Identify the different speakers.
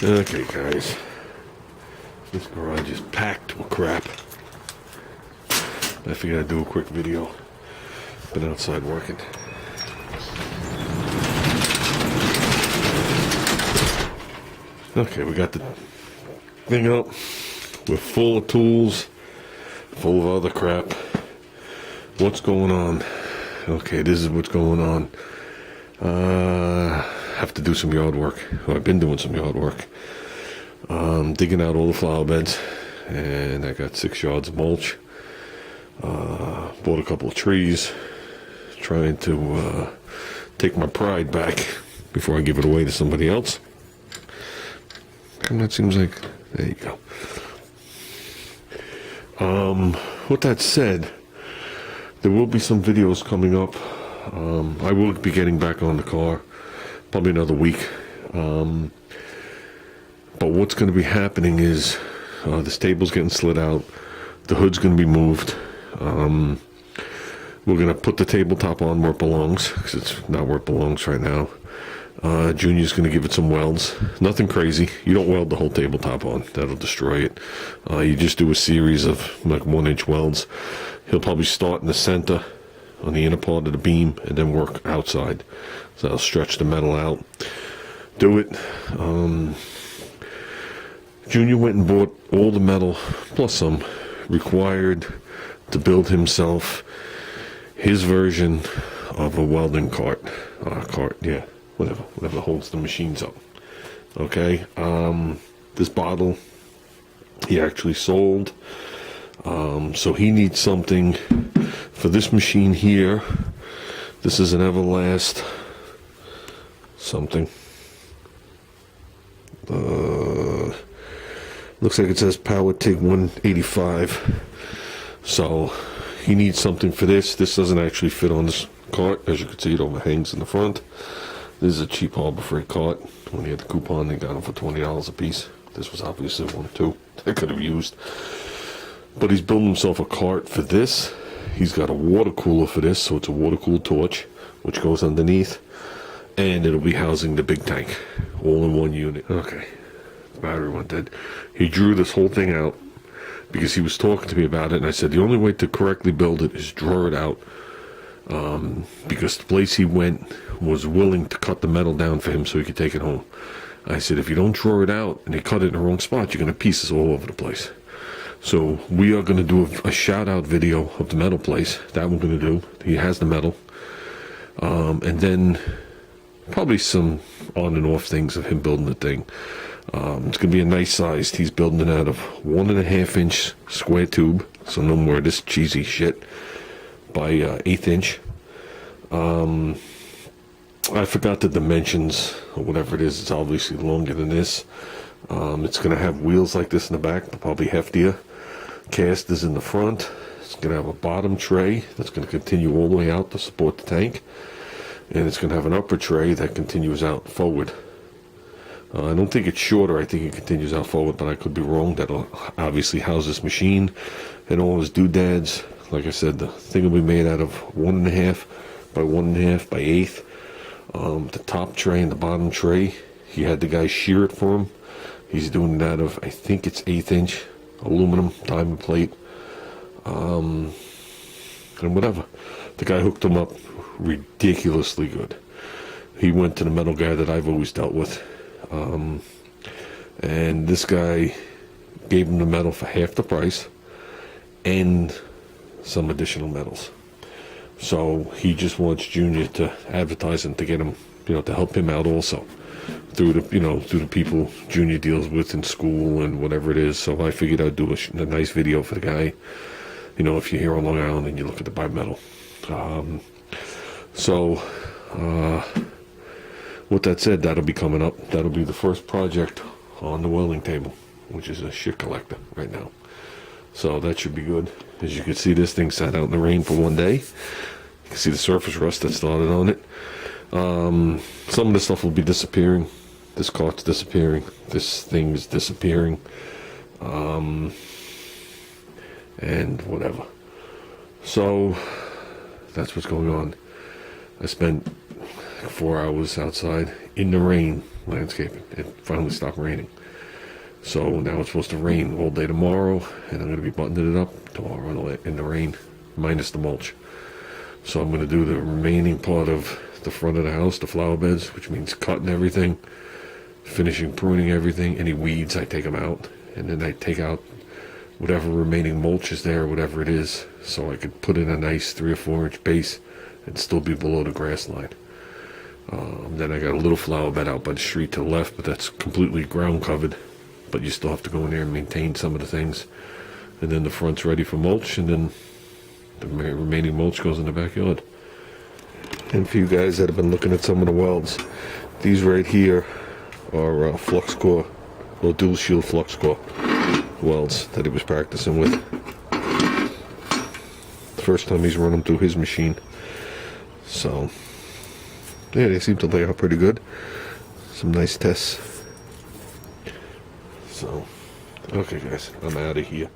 Speaker 1: Okay, guys. This garage is packed with crap. I figured I'd do a quick video. Been outside working. Okay, we got the thing up. We're full of tools, full of other crap. What's going on? Okay, this is what's going on. Have to do some yard work. Well, I've been doing some yard work. Digging out all the flower beds, and I got 6 yards of mulch. Bought a couple of trees, trying to take my pride back before I give it away to somebody else. And that seems like, there you go. With that said, there will be some videos coming up. I will be getting back on the car, probably another week. But what's going to be happening is this table's getting slid out. The hood's going to be moved. We're going to put the tabletop on where it belongs, because it's not where it belongs right now. Junior's going to give it some welds. Nothing crazy. You don't weld the whole tabletop on. That'll destroy it. You just do a series of like 1-inch welds. He'll probably start in the center on the inner part of the beam and then work outside. So I'll stretch the metal out. Do it. Junior went and bought all the metal, plus some, required to build himself his version of a welding cart. Whatever holds the machines up. Okay, this bottle he actually sold. So he needs something for this machine here. This is an Everlast something. Looks like it says Power TIG 185. So he needs something for this. This doesn't actually fit on this cart. As you can see, it overhangs in the front. This is a cheap Harbor Freight cart. When he had the coupon, they got them for $20 a piece. This was obviously one too. I could have used. But he's building himself a cart for this. He's got a water cooler for this, so it's a water-cooled torch, which goes underneath. And it'll be housing the big tank, all in one unit. Okay, the battery went dead. He drew this whole thing out because he was talking to me about it, and I said the only way to correctly build it is draw it out. Because the place he went was willing to cut the metal down for him so he could take it home. I said, if you don't draw it out and they cut it in the wrong spot, you're going to have pieces all over the place. So we are going to do a shout out video of the metal place. That we're going to do. He has the metal. And then probably some on and off things of him building the thing. It's going to be a nice size. He's building it out of 1.5-inch square tube. So no more of this cheesy shit. By 1/8 inch. I forgot the dimensions or whatever it is. It's obviously longer than this. It's going to have wheels like this in the back, but probably heftier. Casters in the front. It's going to have a bottom tray that's going to continue all the way out to support the tank. And it's going to have an upper tray that continues out forward. I don't think it's shorter. I think it continues out forward, but I could be wrong. That'll obviously house this machine and all his doodads. Like I said, the thing will be made out of 1.5 by 1.5 by 1/8. The top tray and the bottom tray, he had the guy shear it for him. He's doing that of, I think it's 1/8 inch aluminum diamond plate. And whatever. The guy hooked him up ridiculously good. He went to the metal guy that I've always dealt with. And this guy gave him the metal for half the price and some additional metals. So he just wants Junior to advertise and to get him, to help him out also through the people Junior deals with in school and whatever it is. So I figured I'd do a nice video for the guy. If you're here on Long Island and you look at the bimetal. With that said, that'll be coming up. That'll be the first project on the welding table, which is a shit collector right now. So that should be good. As you can see, this thing sat out in the rain for one day. You can see the surface rust that started on it. Some of the stuff will be disappearing. This cart's disappearing. This thing is disappearing. And whatever. So that's what's going on. I spent 4 hours outside in the rain landscaping. It finally stopped raining. So now it's supposed to rain all day tomorrow, and I'm going to be buttoning it up tomorrow in the rain, minus the mulch. So I'm going to do the remaining part of the front of the house, the flower beds, which means cutting everything, finishing pruning everything. Any weeds, I take them out, and then I take out whatever remaining mulch is there, whatever it is, so I could put in a nice 3 or 4 inch base and still be below the grass line. Then I got a little flower bed out by the street to the left, but that's completely ground covered. But you still have to go in there and maintain some of the things. And then the front's ready for mulch, and then the remaining mulch goes in the backyard. And for you guys that have been looking at some of the welds, these right here are flux core, or dual shield flux core welds that he was practicing with. The first time he's run them through his machine. So, yeah, they seem to lay out pretty good. Some nice tests. So, okay guys, I'm out of here.